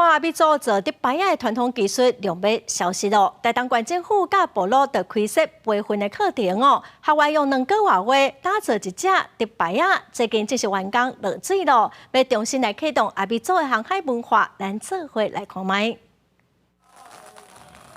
华阿美族做迪拜亚的传统技术量要消失了。台东县政府甲部落就开设培训的课程哦，学员用2个月打造一只迪拜亚，最近正式完工落水了，要重新来启动阿美族的航海文化，咱做伙来看卖。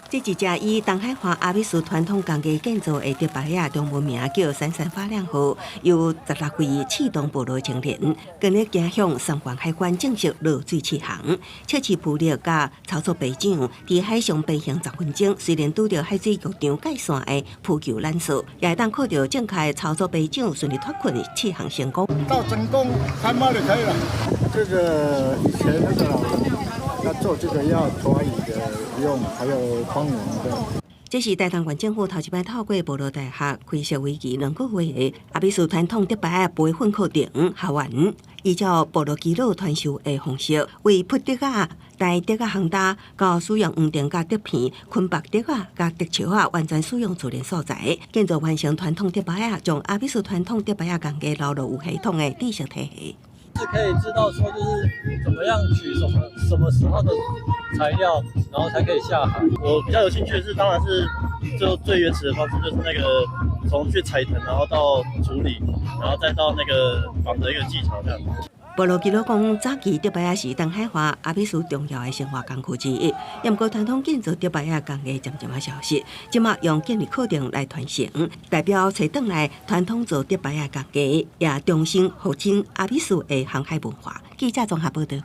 这一只以东海华阿美族传统工艺建造的迪拜亚，中文名叫闪闪发亮号，由16位启动部落青年，今日走向三关海关正式落水启航。测试浮力甲操作背桨，伫海上飞行10分钟。虽然拄到海水局长界线的扑救拦索，也会当靠着正确操作背桨，顺利脱困启航成功。到成功开卖就可以了。这个以前那个老人要做这个要拖椅的用，还有帮忙的。 这是台东县政府头一摆透过部落大学开设为期2个月的阿美族传统迪拜亚培训课程学员，依照部落基佬传授的方式，为铺竹仔、带竹仔烘搭，到使用黄电甲竹片、捆绑竹仔甲竹树仔，完全使用自然素材，建造完成传统迪拜亚，将阿美族传统迪拜亚工艺留入有系统的知识体系。 是可以知道说，就是怎么样取什么时候的材料，然后才可以下海。我比较有兴趣的是，当然是就最原始的方式，就是那个从去采藤，然后到处理，然后再到那个绑的一个技巧这样。 部落基佬讲，早期迪拜亚是东海华阿美族重要的生活工具之一，也毋过传统建造迪拜亚工艺渐渐消失，即马用建立课程来传承，代表找转来传统做迪拜亚工艺，也重新复振阿美族的航海文化。记者综合报道。